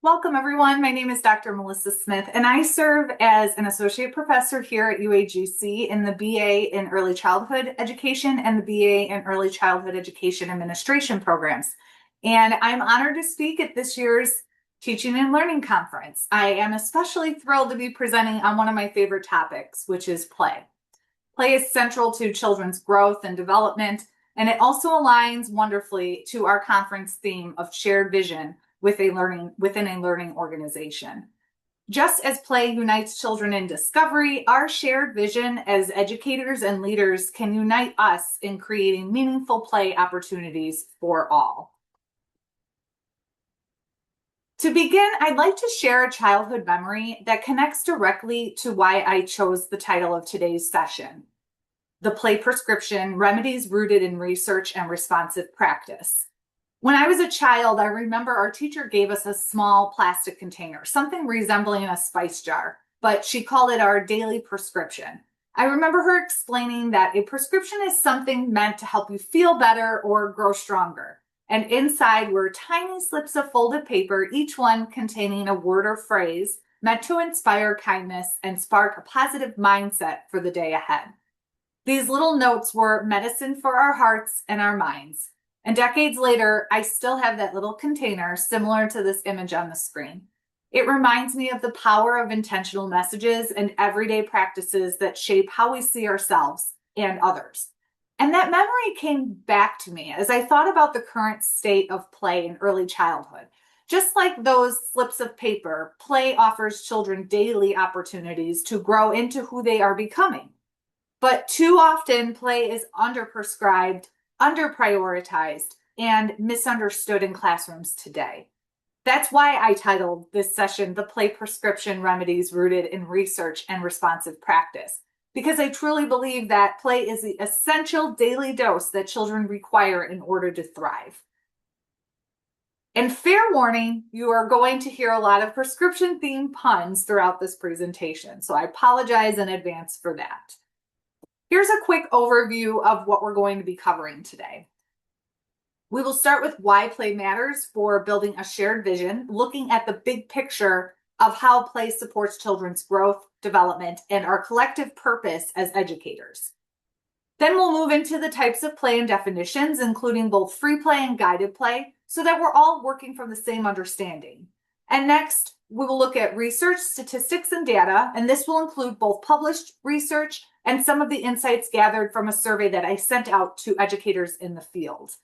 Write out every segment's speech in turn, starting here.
Welcome, everyone. My name is Dr. Melissa Smith, and I serve as an associate professor here at UAGC in the BA in Early Childhood Education and the BA in Early Childhood Education Administration programs. And I'm honored to speak at this year's Teaching and Learning Conference. I am especially thrilled to be presenting on one of my favorite topics, which is play. Play is central to children's growth and development, and it also aligns wonderfully to our conference theme of shared vision within a learning organization. Just as play unites children in discovery, our shared vision as educators and leaders can unite us in creating meaningful play opportunities for all. To begin, I'd like to share a childhood memory that connects directly to why I chose the title of today's session, The Play Prescription: Remedies Rooted in Research and Responsive Practice. When I was a child, I remember our teacher gave us a small plastic container, something resembling a spice jar, but she called it our daily prescription. I remember her explaining that a prescription is something meant to help you feel better or grow stronger. And inside were tiny slips of folded paper, each one containing a word or phrase meant to inspire kindness and spark a positive mindset for the day ahead. These little notes were medicine for our hearts and our minds. And decades later, I still have that little container similar to this image on the screen. It reminds me of the power of intentional messages and everyday practices that shape how we see ourselves and others. And that memory came back to me as I thought about the current state of play in early childhood. Just like those slips of paper, play offers children daily opportunities to grow into who they are becoming. But too often, play is underprescribed, underprioritized, and misunderstood in classrooms today. That's why I titled this session, The Play Prescription: Remedies Rooted in Research and Responsive Practice, because I truly believe that play is the essential daily dose that children require in order to thrive. And fair warning, you are going to hear a lot of prescription-themed puns throughout this presentation, so I apologize in advance for that. Here's a quick overview of what we're going to be covering today. We will start with why play matters for building a shared vision, looking at the big picture of how play supports children's growth, development, and our collective purpose as educators. Then we'll move into the types of play and definitions, including both free play and guided play, so that we're all working from the same understanding. And next, we will look at research, statistics, and data, and this will include both published research and some of the insights gathered from a survey that I sent out to educators in the field.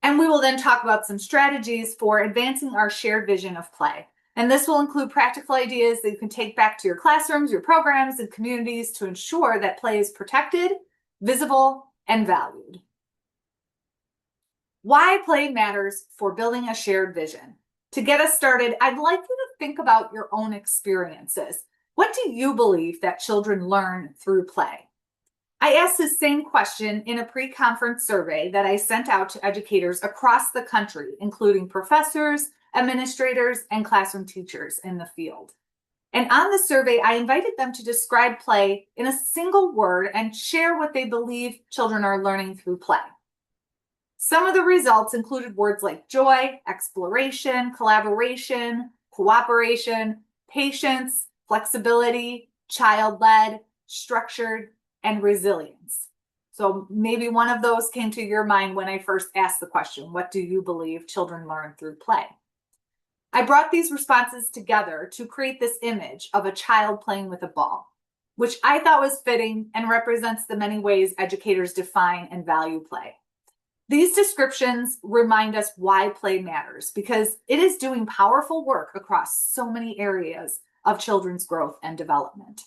And we will then talk about some strategies for advancing our shared vision of play. And this will include practical ideas that you can take back to your classrooms, your programs, and communities to ensure that play is protected, visible, and valued. Why play matters for building a shared vision. To get us started, I'd like you to think about your own experiences. What do you believe that children learn through play? I asked the same question in a pre-conference survey that I sent out to educators across the country, including professors, administrators, and classroom teachers in the field. And on the survey, I invited them to describe play in a single word and share what they believe children are learning through play. Some of the results included words like joy, exploration, collaboration, cooperation, patience, flexibility, child-led, structured, and resilience. So maybe one of those came to your mind when I first asked the question, what do you believe children learn through play? I brought these responses together to create this image of a child playing with a ball, which I thought was fitting and represents the many ways educators define and value play. These descriptions remind us why play matters, because it is doing powerful work across so many areas of children's growth and development.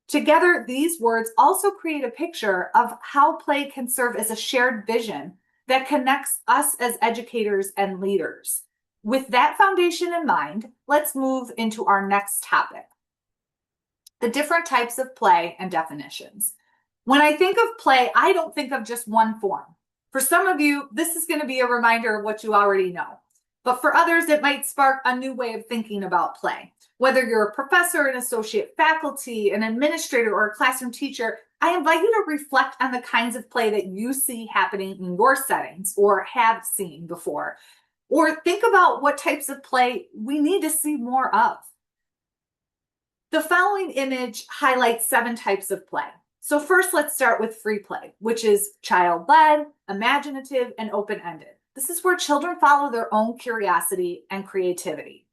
Together, these words also create a picture of how play can serve as a shared vision that connects us as educators and leaders. With that foundation in mind, let's move into our next topic, the different types of play and definitions. When I think of play, I don't think of just one form. For some of you, this is going to be a reminder of what you already know. But for others, it might spark a new way of thinking about play. Whether you're a professor, an associate faculty, an administrator, or a classroom teacher, I invite you to reflect on the kinds of play that you see happening in your settings or have seen before. Or think about what types of play we need to see more of. The following image highlights 7 types of play. So first, let's start with free play, which is child-led, imaginative, and open-ended. This is where children follow their own curiosity and creativity.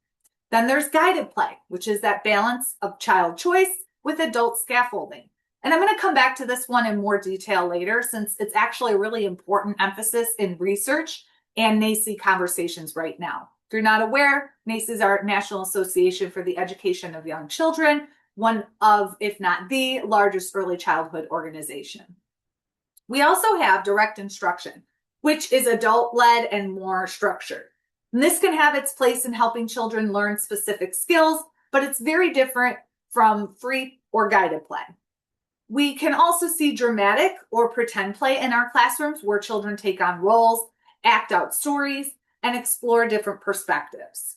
Then there's guided play, which is that balance of child choice with adult scaffolding. And I'm going to come back to this one in more detail later, since it's actually a really important emphasis in research and NAEYC conversations right now. If you're not aware, NAEYC is our National Association for the Education of Young Children, one of, if not the largest early childhood organization. We also have direct instruction, which is adult-led and more structured. And this can have its place in helping children learn specific skills, but it's very different from free or guided play. We can also see dramatic or pretend play in our classrooms, where children take on roles, act out stories, and explore different perspectives.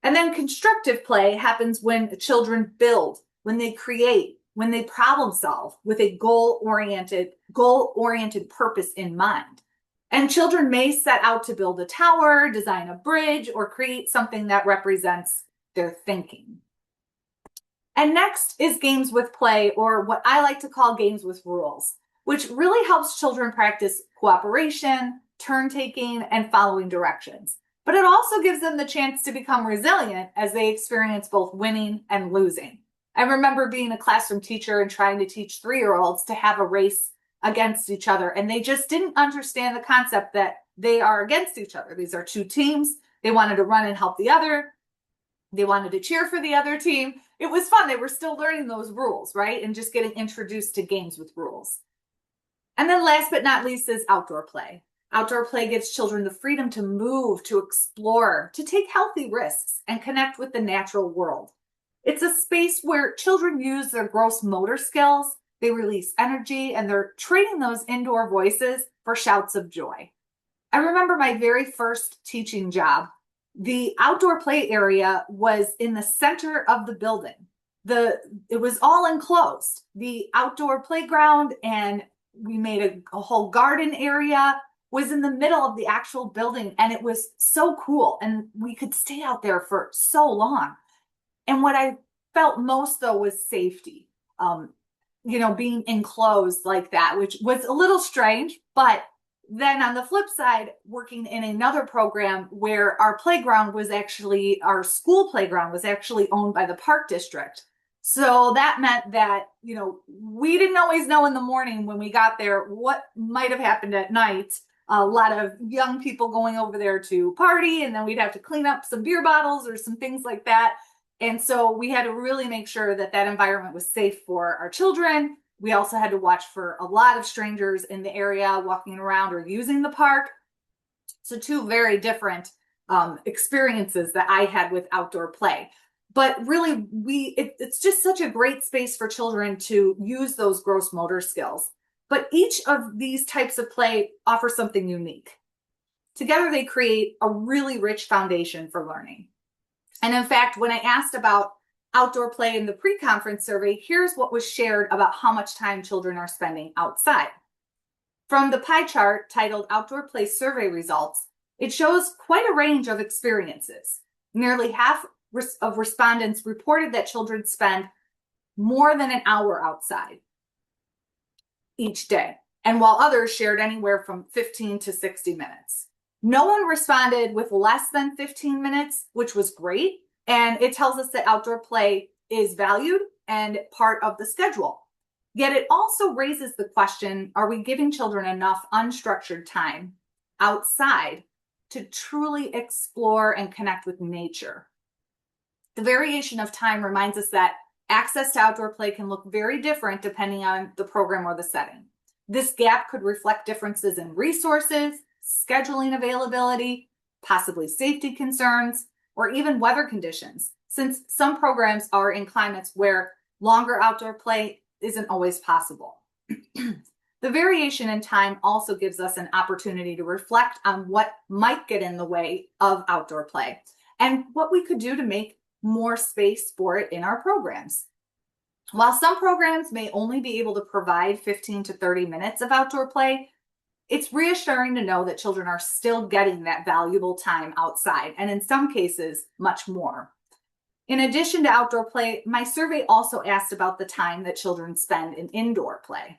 And then constructive play happens when children build, when they create, when they problem solve with a goal-oriented purpose in mind. And children may set out to build a tower, design a bridge, or create something that represents their thinking. And next is games with play, or what I like to call games with rules, which really helps children practice cooperation, turn-taking, and following directions. But it also gives them the chance to become resilient as they experience both winning and losing. I remember being a classroom teacher and trying to teach 3-year-olds to have a race against each other, and they just didn't understand the concept that they are against each other. These are 2 teams. They wanted to run and help the other. They wanted to cheer for the other team. It was fun. They were still learning those rules, right? And just getting introduced to games with rules. And then last but not least is outdoor play. Outdoor play gives children the freedom to move, to explore, to take healthy risks, and connect with the natural world. It's a space where children use their gross motor skills, they release energy, and they're trading those indoor voices for shouts of joy. I remember my very first teaching job. The outdoor play area was in the center of the building. It was all enclosed, the outdoor playground, and we made a whole garden area was in the middle of the actual building, and it was so cool. And we could stay out there for so long. And what I felt most, though, was safety. Being enclosed like that, which was a little strange. But then on the flip side, working in another program where our school playground was actually owned by the park district. So that meant that, we didn't always know in the morning when we got there what might have happened at night. A lot of young people going over there to party, and then we'd have to clean up some beer bottles or some things like that. And so we had to really make sure that that environment was safe for our children. We also had to watch for a lot of strangers in the area walking around or using the park. So 2 very different experiences that I had with outdoor play. But really, it's just such a great space for children to use those gross motor skills. But each of these types of play offers something unique. Together, they create a really rich foundation for learning. And in fact, when I asked about outdoor play in the pre-conference survey, here's what was shared about how much time children are spending outside. From the pie chart titled Outdoor Play Survey Results, it shows quite a range of experiences. Nearly half of respondents reported that children spend more than an hour outside each day, and while others shared anywhere from 15 to 60 minutes. No one responded with less than 15 minutes, which was great, and it tells us that outdoor play is valued and part of the schedule. Yet it also raises the question, are we giving children enough unstructured time outside to truly explore and connect with nature? The variation of time reminds us that access to outdoor play can look very different depending on the program or the setting. This gap could reflect differences in resources, scheduling availability, possibly safety concerns, or even weather conditions, since some programs are in climates where longer outdoor play isn't always possible. The variation in time also gives us an opportunity to reflect on what might get in the way of outdoor play and what we could do to make more space for it in our programs. While some programs may only be able to provide 15 to 30 minutes of outdoor play, It's reassuring to know that children are still getting that valuable time outside, and in some cases, much more. In addition to outdoor play, my survey also asked about the time that children spend in indoor play.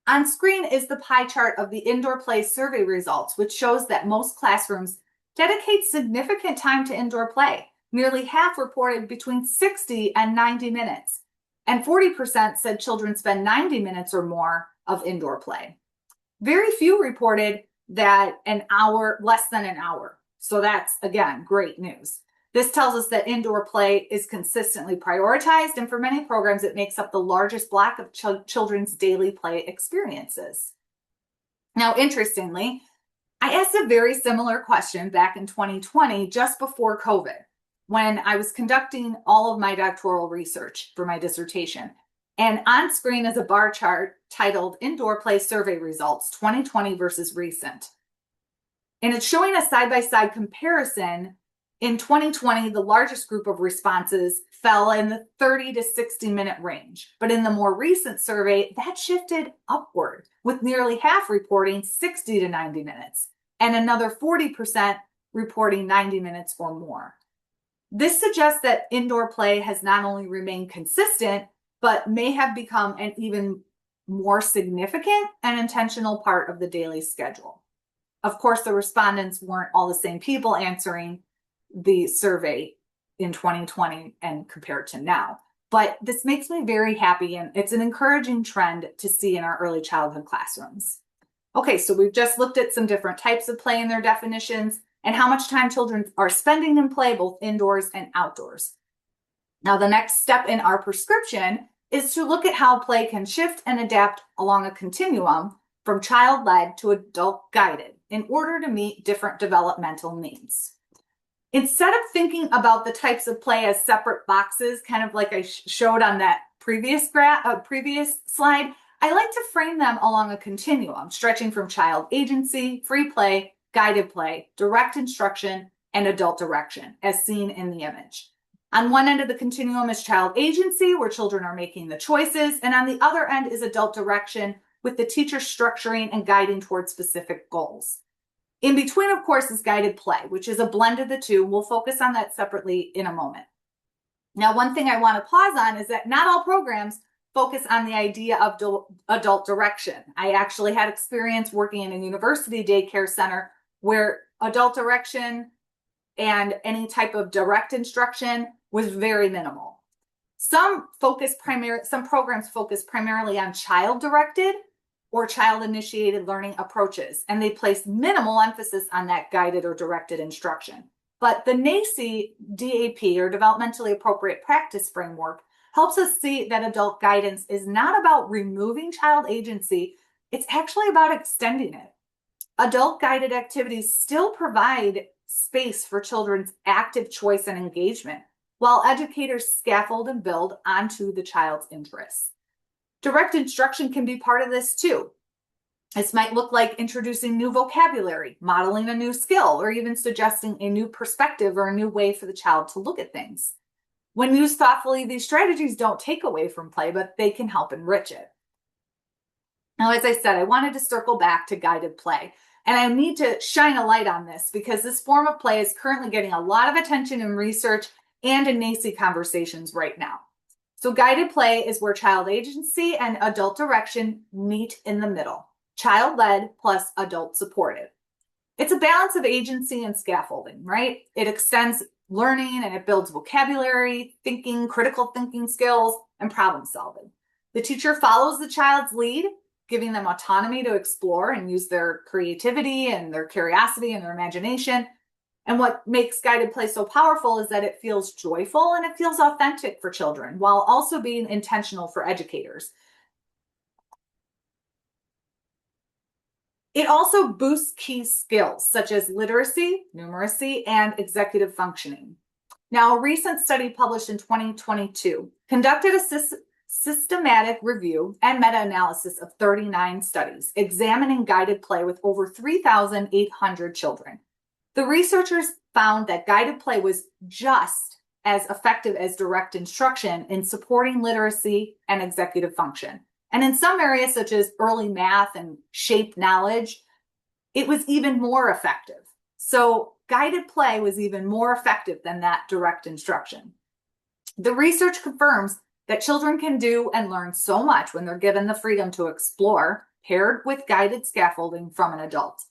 On screen is the pie chart of the indoor play survey results, which shows that most classrooms dedicate significant time to indoor play. Nearly half reported between 60 and 90 minutes, and 40% said children spend 90 minutes or more of indoor play. Very few reported that an hour, less than an hour. So that's, again, great news. This tells us that indoor play is consistently prioritized, and for many programs, it makes up the largest block of children's daily play experiences. Now, interestingly, I asked a very similar question back in 2020, just before COVID, when I was conducting all of my doctoral research for my dissertation. And on screen is a bar chart titled Indoor Play Survey Results 2020 versus Recent. And it's showing a side-by-side comparison. In 2020, the largest group of responses fell in the 30 to 60 minute range. But in the more recent survey, that shifted upward, with nearly half reporting 60 to 90 minutes and another 40% reporting 90 minutes or more. This suggests that indoor play has not only remained consistent, but may have become an even more significant and intentional part of the daily schedule. Of course, the respondents weren't all the same people answering the survey in 2020 and compared to now. But this makes me very happy, and it's an encouraging trend to see in our early childhood classrooms. Okay, so we've just looked at some different types of play and their definitions, and how much time children are spending in play, both indoors and outdoors. Now, the next step in our prescription is to look at how play can shift and adapt along a continuum from child-led to adult-guided in order to meet different developmental needs. Instead of thinking about the types of play as separate boxes, kind of like I showed on that previous slide, I like to frame them along a continuum, stretching from child agency, free play, guided play, direct instruction, and adult direction, as seen in the image. On one end of the continuum is child agency, where children are making the choices, and on the other end is adult direction, with the teacher structuring and guiding towards specific goals. In between, of course, is guided play, which is a blend of the two. We'll focus on that separately in a moment. Now, one thing I want to pause on is that not all programs focus on the idea of adult direction. I actually had experience working in a university daycare center where adult direction and any type of direct instruction was very minimal. Some programs focus primarily on child-directed or child-initiated learning approaches, and they place minimal emphasis on that guided or directed instruction. But the NACCE DAP, or Developmentally Appropriate Practice Framework, helps us see that adult guidance is not about removing child agency, it's actually about extending it. Adult-guided activities still provide space for children's active choice and engagement, while educators scaffold and build onto the child's interests. Direct instruction can be part of this too. This might look like introducing new vocabulary, modeling a new skill, or even suggesting a new perspective or a new way for the child to look at things. When used thoughtfully, these strategies don't take away from play, but they can help enrich it. Now, as I said, I wanted to circle back to guided play, and I need to shine a light on this because this form of play is currently getting a lot of attention in research and in NACCE conversations right now. So guided play is where child agency and adult direction meet in the middle, child-led plus adult-supported. It's a balance of agency and scaffolding, right? It extends learning and it builds vocabulary, thinking, critical thinking skills, and problem solving. The teacher follows the child's lead, giving them autonomy to explore and use their creativity and their curiosity and their imagination. And what makes guided play so powerful is that it feels joyful and it feels authentic for children while also being intentional for educators. It also boosts key skills such as literacy, numeracy, and executive functioning. Now, a recent study published in 2022 conducted a systematic review and meta-analysis of 39 studies examining guided play with over 3,800 children. The researchers found that guided play was just as effective as direct instruction in supporting literacy and executive function. And in some areas, such as early math and shape knowledge, it was even more effective. So guided play was even more effective than that direct instruction. The research confirms that children can do and learn so much when they're given the freedom to explore, paired with guided scaffolding from an adult.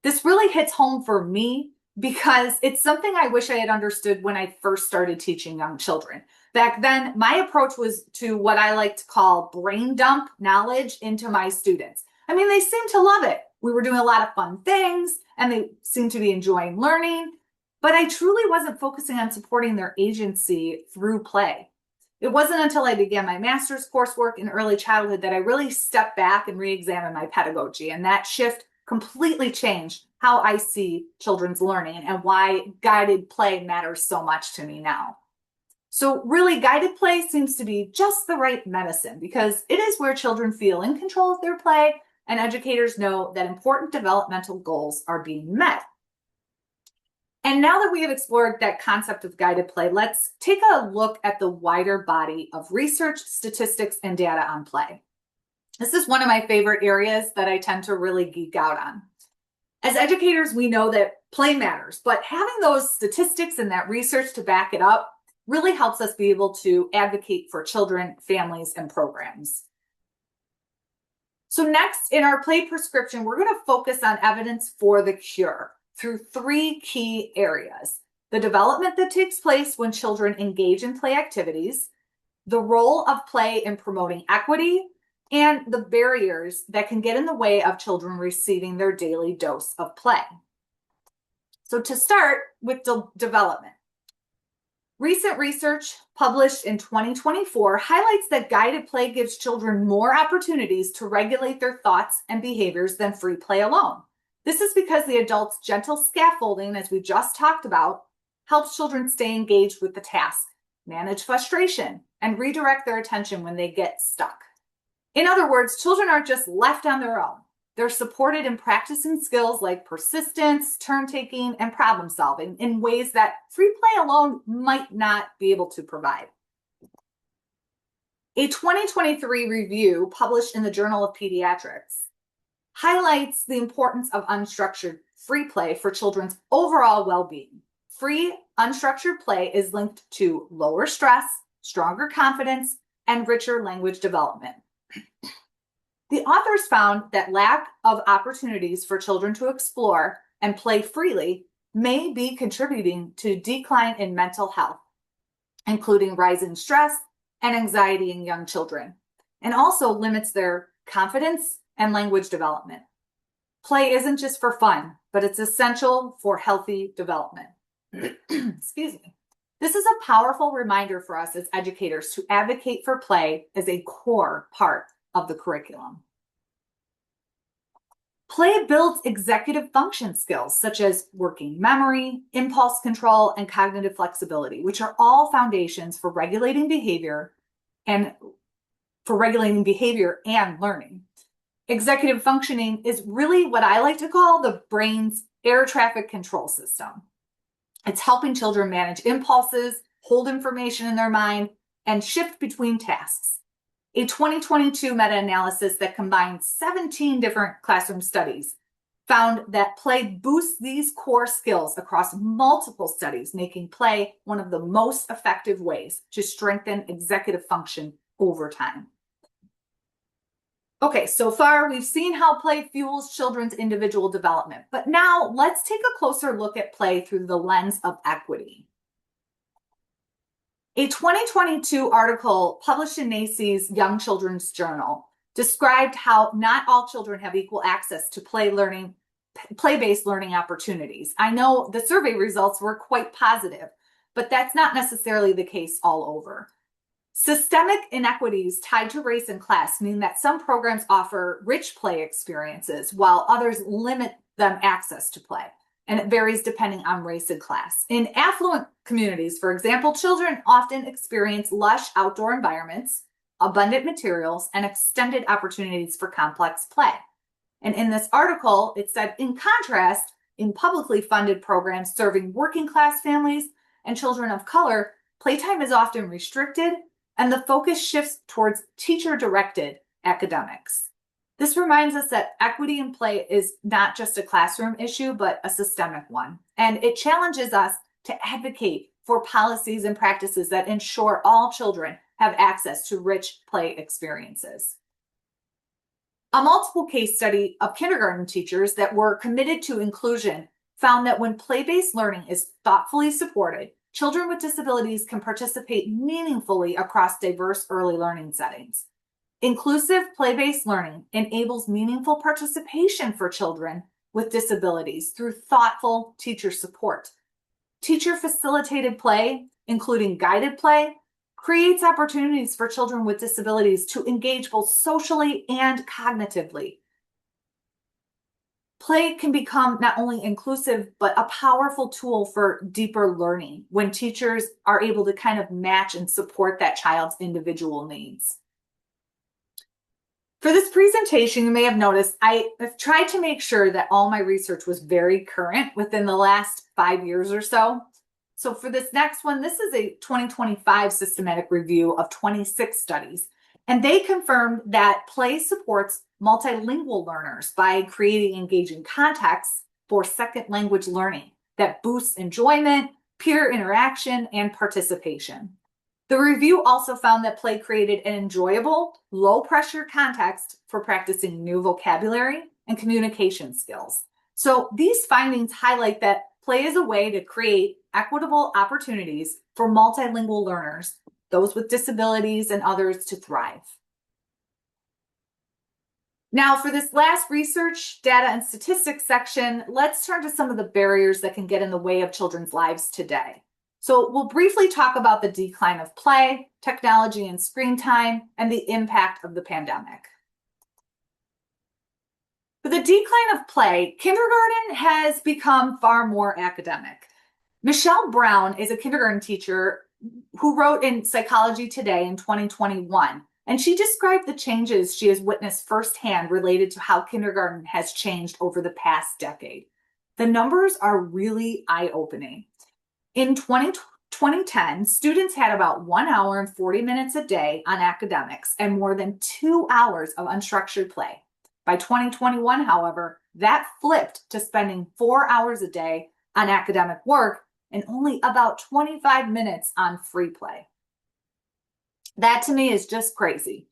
This really hits home for me because it's something I wish I had understood when I first started teaching young children. Back then, my approach was to what I like to call brain dump knowledge into my students. I mean, they seemed to love it. We were doing a lot of fun things and they seemed to be enjoying learning, but I truly wasn't focusing on supporting their agency through play. It wasn't until I began my master's coursework in early childhood that I really stepped back and re-examined my pedagogy, and that shift completely changed how I see children's learning and why guided play matters so much to me now. So really, guided play seems to be just the right medicine because it is where children feel in control of their play and educators know that important developmental goals are being met. And now that we have explored that concept of guided play, let's take a look at the wider body of research, statistics, and data on play. This is one of my favorite areas that I tend to really geek out on. As educators, we know that play matters, but having those statistics and that research to back it up really helps us be able to advocate for children, families, and programs. So next, in our play prescription, we're going to focus on evidence for the cure through three key areas: the development that takes place when children engage in play activities, the role of play in promoting equity, and the barriers that can get in the way of children receiving their daily dose of play. So to start with development. Recent research published in 2024 highlights that guided play gives children more opportunities to regulate their thoughts and behaviors than free play alone. This is because the adult's gentle scaffolding, as we just talked about, helps children stay engaged with the task, manage frustration, and redirect their attention when they get stuck. In other words, children aren't just left on their own. They're supported in practicing skills like persistence, turn-taking, and problem-solving in ways that free play alone might not be able to provide. A 2023 review published in the Journal of Pediatrics highlights the importance of unstructured free play for children's overall well-being. Free, unstructured play is linked to lower stress, stronger confidence, and richer language development. The authors found that lack of opportunities for children to explore and play freely may be contributing to decline in mental health, including rising stress and anxiety in young children, and also limits their confidence and language development. Play isn't just for fun, but it's essential for healthy development. Excuse me. This is a powerful reminder for us as educators to advocate for play as a core part of the curriculum. Play builds executive function skills such as working memory, impulse control, and cognitive flexibility, which are all foundations for regulating behavior and learning. Executive functioning is really what I like to call the brain's air traffic control system. It's helping children manage impulses, hold information in their mind, and shift between tasks. A 2022 meta-analysis that combined 17 different classroom studies found that play boosts these core skills across multiple studies, making play one of the most effective ways to strengthen executive function over time. Okay, so far we've seen how play fuels children's individual development, but now let's take a closer look at play through the lens of equity. A 2022 article published in NACCE's Young Children's Journal described how not all children have equal access to play-based learning opportunities. I know the survey results were quite positive, but that's not necessarily the case all over. Systemic inequities tied to race and class mean that some programs offer rich play experiences while others limit them access to play, and it varies depending on race and class. In affluent communities, for example, children often experience lush outdoor environments, abundant materials, and extended opportunities for complex play. And in this article, it said, in contrast, in publicly funded programs serving working class families and children of color, playtime is often restricted and the focus shifts towards teacher-directed academics. This reminds us that equity in play is not just a classroom issue, but a systemic one. And it challenges us to advocate for policies and practices that ensure all children have access to rich play experiences. A multiple case study of kindergarten teachers that were committed to inclusion found that when play-based learning is thoughtfully supported, children with disabilities can participate meaningfully across diverse early learning settings. Inclusive play-based learning enables meaningful participation for children with disabilities through thoughtful teacher support. Teacher-facilitated play, including guided play, creates opportunities for children with disabilities to engage both socially and cognitively. Play can become not only inclusive, but a powerful tool for deeper learning when teachers are able to kind of match and support that child's individual needs. For this presentation, you may have noticed I have tried to make sure that all my research was very current within the last 5 years or so. So for this next one, this is a 2025 systematic review of 26 studies, and they confirmed that play supports multilingual learners by creating engaging contexts for second language learning that boosts enjoyment, peer interaction, and participation. The review also found that play created an enjoyable, low-pressure context for practicing new vocabulary and communication skills. So these findings highlight that play is a way to create equitable opportunities for multilingual learners, those with disabilities and others, to thrive. Now, for this last research, data, and statistics section, let's turn to some of the barriers that can get in the way of children's lives today. So we'll briefly talk about the decline of play, technology and screen time, and the impact of the pandemic. For the decline of play, kindergarten has become far more academic. Michelle Brown is a kindergarten teacher who wrote in Psychology Today in 2021, and she described the changes she has witnessed firsthand related to how kindergarten has changed over the past decade. The numbers are really eye-opening. In 2010, students had about 1 hour and 40 minutes a day on academics and more than 2 hours of unstructured play. By 2021, however, that flipped to spending 4 hours a day on academic work and only about 25 minutes on free play. That to me is just crazy.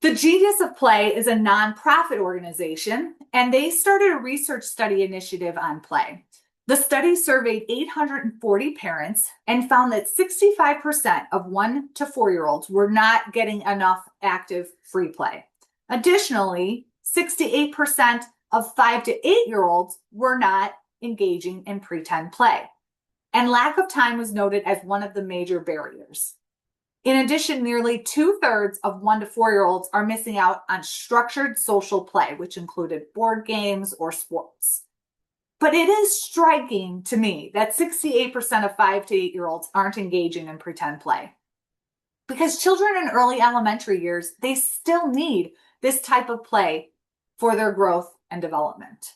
The Genius of Play is a nonprofit organization, and they started a research study initiative on play. The study surveyed 840 parents and found that 65% of 1 to 4-year-olds were not getting enough active free play. Additionally, 68% of 5 to 8-year-olds were not engaging in pretend play, and lack of time was noted as one of the major barriers. In addition, nearly 2/3 of 1 to 4-year-olds are missing out on structured social play, which included board games or sports. But it is striking to me that 68% of 5 to 8-year-olds aren't engaging in pretend play. Because children in early elementary years, they still need this type of play for their growth and development.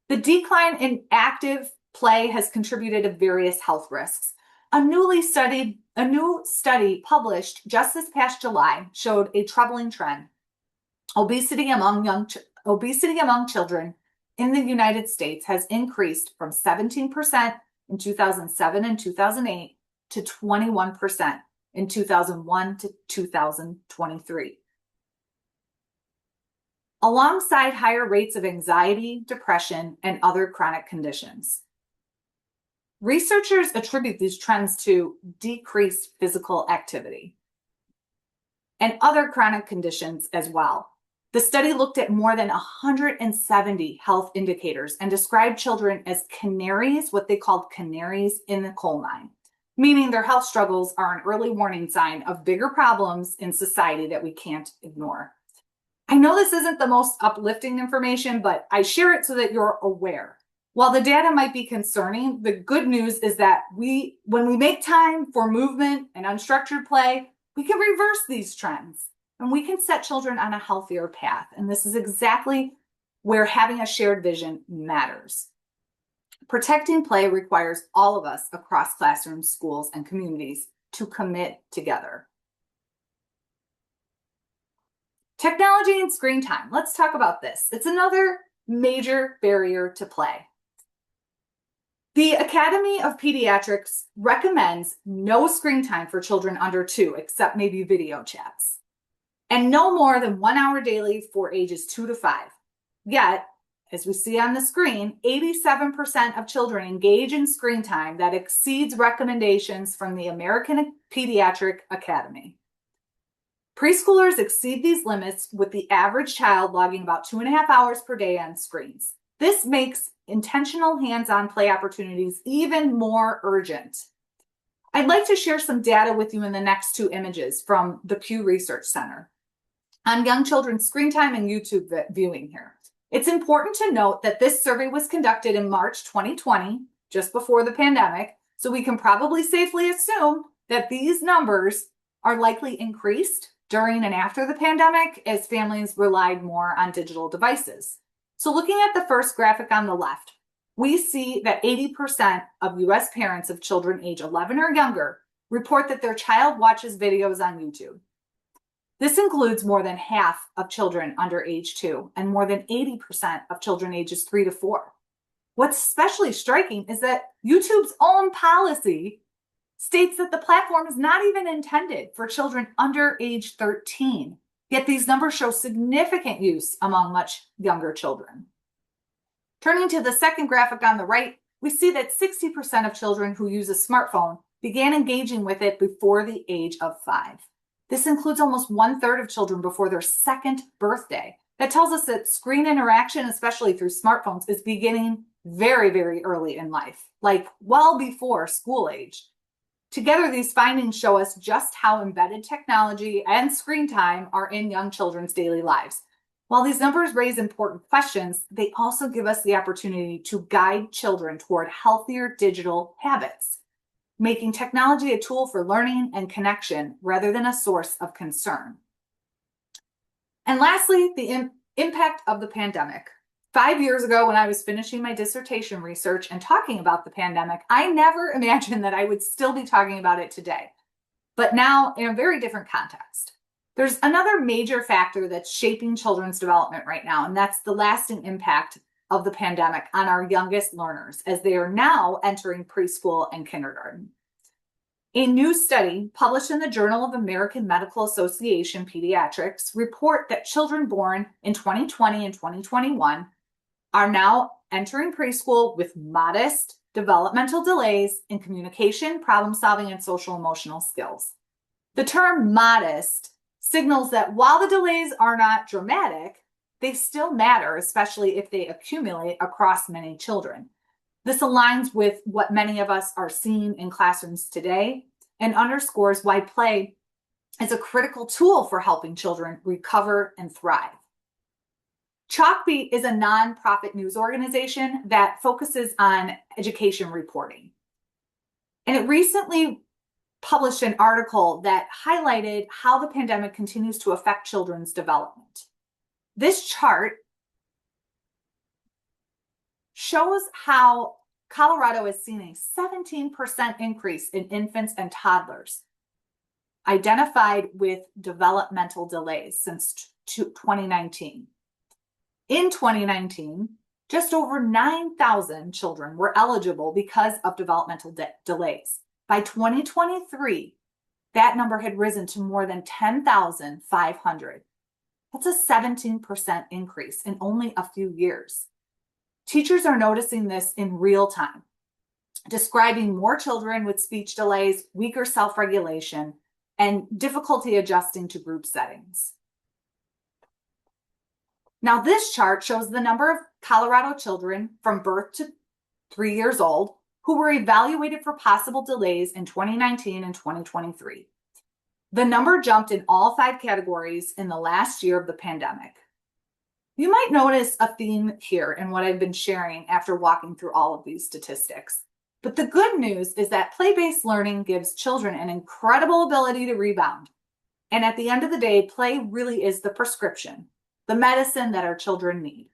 The decline in active play has contributed to various health risks. A new study published just this past July showed a troubling trend. Obesity among children in the United States has increased from 17% in 2007 and 2008 to 21% in 2001 to 2023. Alongside higher rates of anxiety, depression, and other chronic conditions. Researchers attribute these trends to decreased physical activity and other chronic conditions as well. The study looked at more than 170 health indicators and described children as canaries, what they called canaries in the coal mine, meaning their health struggles are an early warning sign of bigger problems in society that we can't ignore. I know this isn't the most uplifting information, but I share it so that you're aware. While the data might be concerning, the good news is that when we make time for movement and unstructured play, we can reverse these trends and we can set children on a healthier path. And this is exactly where having a shared vision matters. Protecting play requires all of us across classrooms, schools, and communities to commit together. Technology and screen time. Let's talk about this. It's another major barrier to play. The Academy of Pediatrics recommends no screen time for children under 2, except maybe video chats, and no more than 1 hour daily for ages 2 to 5. Yet, as we see on the screen, 87% of children engage in screen time that exceeds recommendations from the American Pediatric Academy. Preschoolers exceed these limits, with the average child logging about 2.5 hours per day on screens. This makes intentional hands-on play opportunities even more urgent. I'd like to share some data with you in the next 2 images from the Pew Research Center on young children's screen time and YouTube viewing here. It's important to note that this survey was conducted in March 2020, just before the pandemic, so we can probably safely assume that these numbers are likely increased during and after the pandemic as families relied more on digital devices. So looking at the first graphic on the left, we see that 80% of US parents of children age 11 or younger report that their child watches videos on YouTube. This includes more than half of children under age 2 and more than 80% of children ages 3 to 4. What's especially striking is that YouTube's own policy states that the platform is not even intended for children under age 13. Yet these numbers show significant use among much younger children. Turning to the second graphic on the right, we see that 60% of children who use a smartphone began engaging with it before the age of 5. This includes almost 1/3 of children before their 2nd birthday. That tells us that screen interaction, especially through smartphones, is beginning very, very early in life, like well before school age. Together, these findings show us just how embedded technology and screen time are in young children's daily lives. While these numbers raise important questions, they also give us the opportunity to guide children toward healthier digital habits, making technology a tool for learning and connection rather than a source of concern. And lastly, the impact of the pandemic. 5 years ago, when I was finishing my dissertation research and talking about the pandemic, I never imagined that I would still be talking about it today, but now in a very different context. There's another major factor that's shaping children's development right now, and that's the lasting impact of the pandemic on our youngest learners as they are now entering preschool and kindergarten. A new study published in the Journal of American Medical Association Pediatrics report that children born in 2020 and 2021 are now entering preschool with modest developmental delays in communication, problem solving, and social emotional skills. The term modest signals that while the delays are not dramatic, they still matter, especially if they accumulate across many children. This aligns with what many of us are seeing in classrooms today and underscores why play is a critical tool for helping children recover and thrive. Chalkbeat is a nonprofit news organization that focuses on education reporting. And it recently published an article that highlighted how the pandemic continues to affect children's development. This chart shows how Colorado has seen a 17% increase in infants and toddlers identified with developmental delays since 2019. In 2019, just over 9,000 children were eligible because of developmental delays. By 2023, that number had risen to more than 10,500. That's a 17% increase in only a few years. Teachers are noticing this in real time, describing more children with speech delays, weaker self-regulation, and difficulty adjusting to group settings. Now, this chart shows the number of Colorado children from birth to 3 years old who were evaluated for possible delays in 2019 and 2023. The number jumped in all 5 categories in the last year of the pandemic. You might notice a theme here in what I've been sharing after walking through all of these statistics. But the good news is that play-based learning gives children an incredible ability to rebound. And at the end of the day, play really is the prescription, the medicine that our children need.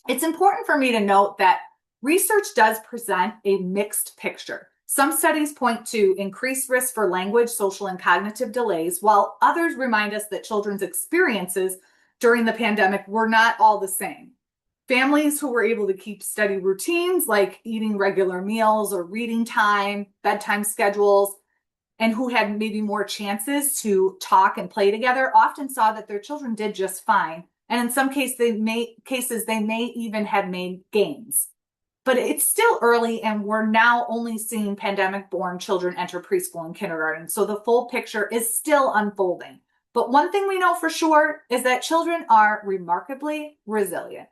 It's important for me to note that research does present a mixed picture. Some studies point to increased risk for language, social, and cognitive delays, while others remind us that children's experiences during the pandemic were not all the same. Families who were able to keep steady routines like eating regular meals or reading time, bedtime schedules, and who had maybe more chances to talk and play together often saw that their children did just fine. And in some cases, they may even have made gains. But it's still early, and we're now only seeing pandemic-born children enter preschool and kindergarten. So the full picture is still unfolding. But one thing we know for sure is that children are remarkably resilient.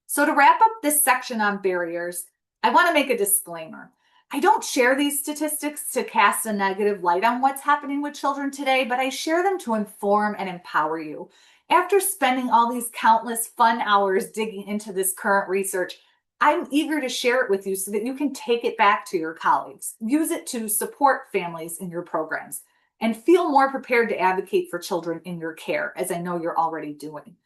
So to wrap up this section on barriers, I want to make a disclaimer. I don't share these statistics to cast a negative light on what's happening with children today, but I share them to inform and empower you. After spending all these countless fun hours digging into this current research, I'm eager to share it with you so that you can take it back to your colleagues, use it to support families in your programs, and feel more prepared to advocate for children in your care, as I know you're already doing.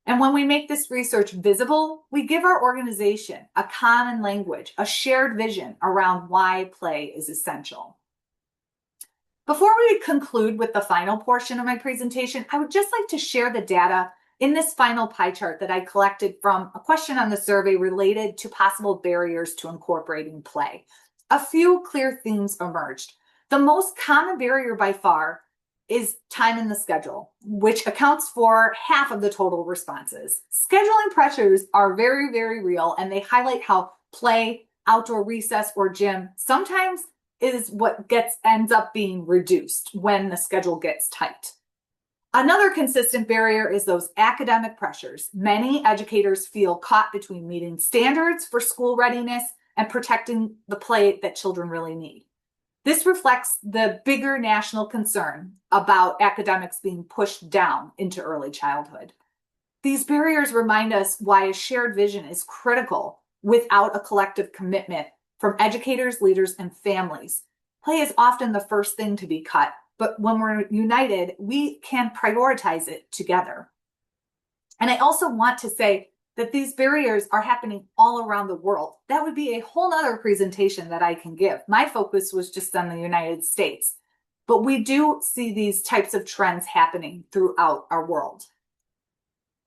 And when we make this research visible, we give our organization a common language, a shared vision around why play is essential. Before we conclude with the final portion of my presentation, I would just like to share the data in this final pie chart that I collected from a question on the survey related to possible barriers to incorporating play. A few clear themes emerged. The most common barrier by far is time in the schedule, which accounts for half of the total responses. Scheduling pressures are very, very real, and they highlight how play, outdoor recess, or gym sometimes is what ends up being reduced when the schedule gets tight. Another consistent barrier is those academic pressures. Many educators feel caught between meeting standards for school readiness and protecting the play that children really need. This reflects the bigger national concern about academics being pushed down into early childhood. These barriers remind us why a shared vision is critical without a collective commitment from educators, leaders, and families. Play is often the first thing to be cut, but when we're united, we can prioritize it together. And I also want to say that these barriers are happening all around the world. That would be a whole nother presentation that I can give. My focus was just on the United States, but we do see these types of trends happening throughout our world.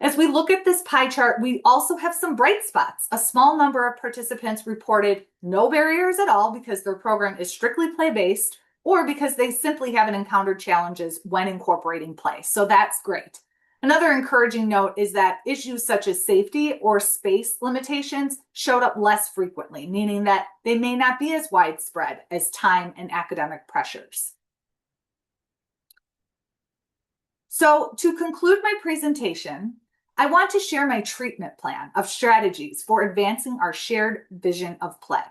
As we look at this pie chart, we also have some bright spots. A small number of participants reported no barriers at all because their program is strictly play-based or because they simply haven't encountered challenges when incorporating play. So that's great. Another encouraging note is that issues such as safety or space limitations showed up less frequently, meaning that they may not be as widespread as time and academic pressures. So to conclude my presentation, I want to share my treatment plan of strategies for advancing our shared vision of play.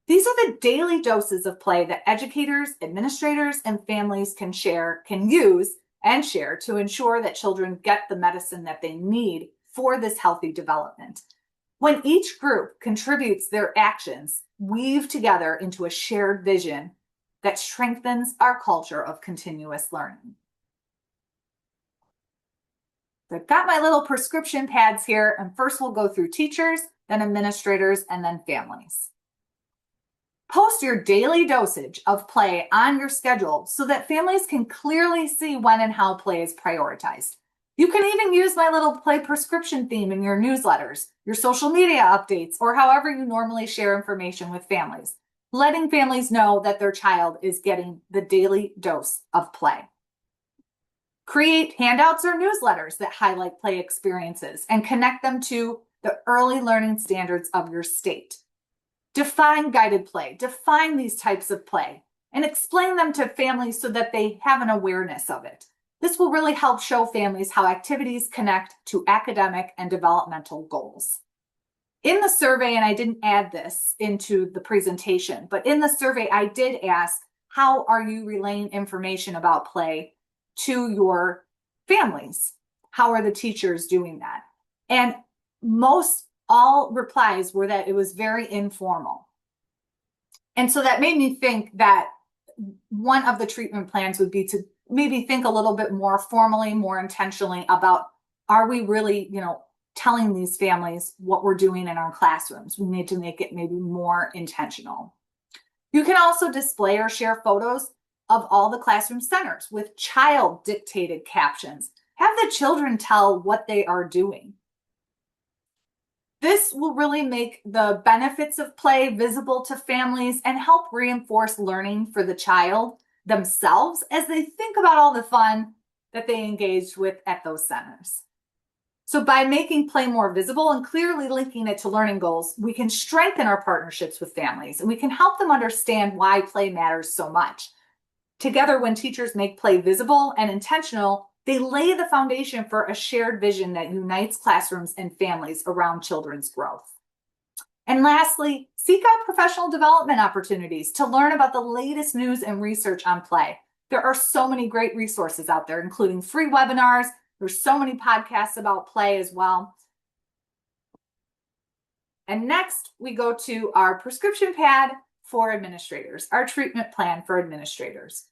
These are the daily doses of play that educators, administrators, and families can use and share to ensure that children get the medicine that they need for this healthy development. When each group contributes their actions, weave together into a shared vision that strengthens our culture of continuous learning. I've got my little prescription pads here, and first we'll go through teachers, then administrators, and then families. Post your daily dosage of play on your schedule so that families can clearly see when and how play is prioritized. You can even use my little play prescription theme in your newsletters, your social media updates, or however you normally share information with families, letting families know that their child is getting the daily dose of play. Create handouts or newsletters that highlight play experiences and connect them to the early learning standards of your state. Define guided play, define these types of play, and explain them to families so that they have an awareness of it. This will really help show families how activities connect to academic and developmental goals. In the survey, and I didn't add this into the presentation, but in the survey, I did ask, how are you relaying information about play to your families? How are the teachers doing that? And all replies were that it was very informal. And so that made me think that one of the treatment plans would be to maybe think a little bit more formally, more intentionally about, are we really, telling these families what we're doing in our classrooms? We need to make it maybe more intentional. You can also display or share photos of all the classroom centers with child dictated captions. Have the children tell what they are doing. This will really make the benefits of play visible to families and help reinforce learning for the child themselves as they think about all the fun that they engaged with at those centers. So by making play more visible and clearly linking it to learning goals, we can strengthen our partnerships with families and we can help them understand why play matters so much. Together, when teachers make play visible and intentional, they lay the foundation for a shared vision that unites classrooms and families around children's growth. And lastly, seek out professional development opportunities to learn about the latest news and research on play. There are so many great resources out there, including free webinars. There's so many podcasts about play as well. And next, we go to our prescription pad for administrators, our treatment plan for administrators.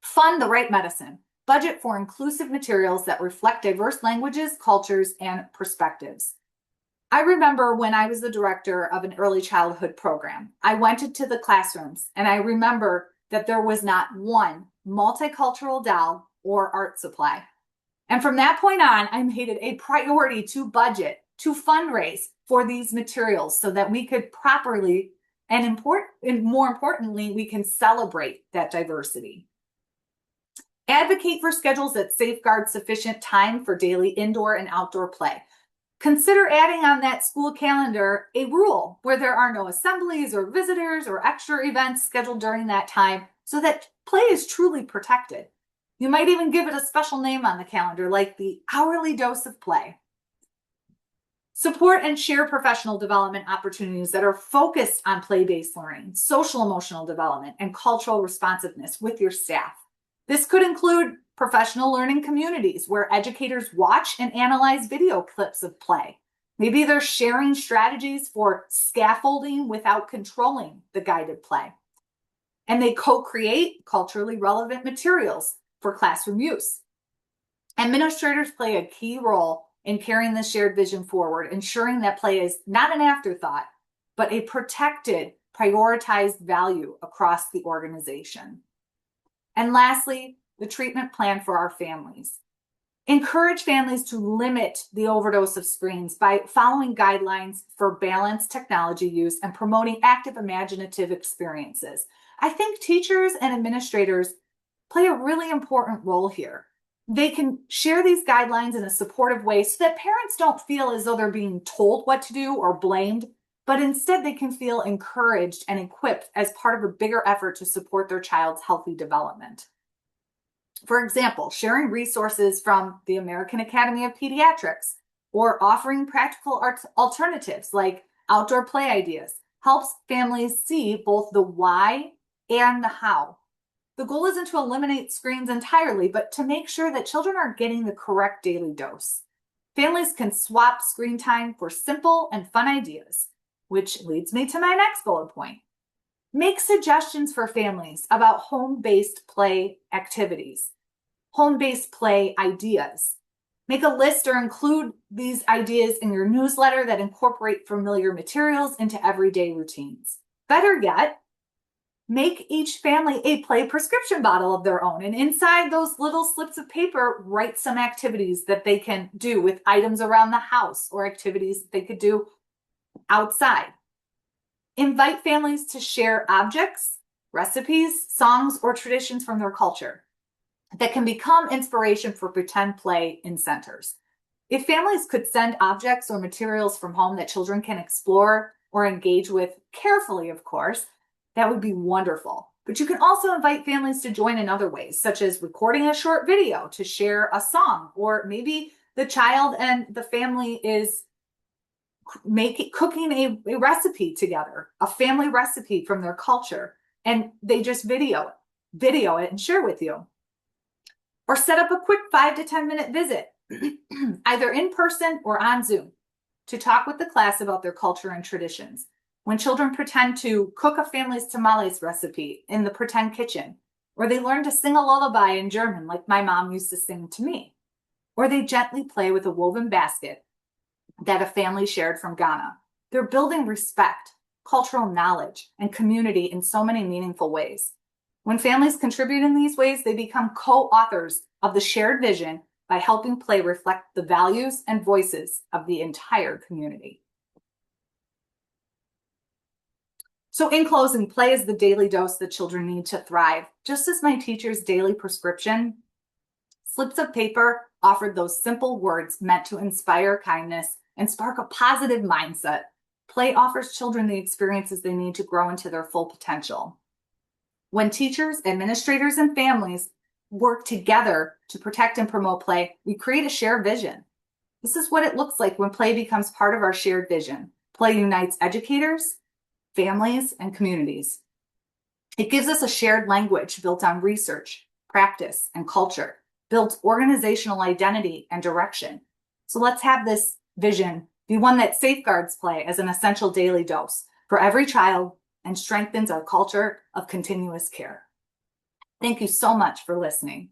Fund the right medicine. Budget for inclusive materials that reflect diverse languages, cultures, and perspectives. I remember when I was the director of an early childhood program, I went into the classrooms and I remember that there was not one multicultural doll or art supply. And from that point on, I made it a priority to budget, to fundraise for these materials so that we could properly and more importantly, we can celebrate that diversity. Advocate for schedules that safeguard sufficient time for daily indoor and outdoor play. Consider adding on that school calendar a rule where there are no assemblies or visitors or extra events scheduled during that time so that play is truly protected. You might even give it a special name on the calendar, like the hourly dose of play. Support and share professional development opportunities that are focused on play-based learning, social emotional development, and cultural responsiveness with your staff. This could include professional learning communities where educators watch and analyze video clips of play. Maybe they're sharing strategies for scaffolding without controlling the guided play. And they co-create culturally relevant materials for classroom use. Administrators play a key role in carrying this shared vision forward, ensuring that play is not an afterthought, but a protected, prioritized value across the organization. And lastly, the treatment plan for our families. Encourage families to limit the overdose of screens by following guidelines for balanced technology use and promoting active imaginative experiences. I think teachers and administrators play a really important role here. They can share these guidelines in a supportive way so that parents don't feel as though they're being told what to do or blamed, but instead they can feel encouraged and equipped as part of a bigger effort to support their child's healthy development. For example, sharing resources from the American Academy of Pediatrics or offering practical alternatives like outdoor play ideas helps families see both the why and the how. The goal isn't to eliminate screens entirely, but to make sure that children are getting the correct daily dose. Families can swap screen time for simple and fun ideas, which leads me to my next bullet point. Make suggestions for families about home-based play activities, home-based play ideas. Make a list or include these ideas in your newsletter that incorporate familiar materials into everyday routines. Better yet, make each family a play prescription bottle of their own. And inside those little slips of paper, write some activities that they can do with items around the house or activities that they could do outside. Invite families to share objects, recipes, songs, or traditions from their culture that can become inspiration for pretend play in centers. If families could send objects or materials from home that children can explore or engage with carefully, of course, that would be wonderful. But you can also invite families to join in other ways, such as recording a short video to share a song, or maybe the child and the family is cooking a recipe together, a family recipe from their culture, and they just video it and share with you. Or set up a quick 5 to 10 minute visit, either in person or on Zoom, to talk with the class about their culture and traditions. When children pretend to cook a family's tamales recipe in the pretend kitchen, or they learn to sing a lullaby in German like my mom used to sing to me, or they gently play with a woven basket that a family shared from Ghana. They're building respect cultural knowledge, and community in so many meaningful ways. When families contribute in these ways, they become co-authors of the shared vision by helping play reflect the values and voices of the entire community. So in closing, play is the daily dose that children need to thrive. Just as my teacher's daily prescription, slips of paper offered those simple words meant to inspire kindness and spark a positive mindset. Play offers children the experiences they need to grow into their full potential. When teachers, administrators, and families work together to protect and promote play, we create a shared vision. This is what it looks like when play becomes part of our shared vision. Play unites educators, families, and communities. It gives us a shared language built on research, practice, and culture, builds organizational identity and direction. So let's have this vision be one that safeguards play as an essential daily dose for every child and strengthens our culture of continuous care. Thank you so much for listening.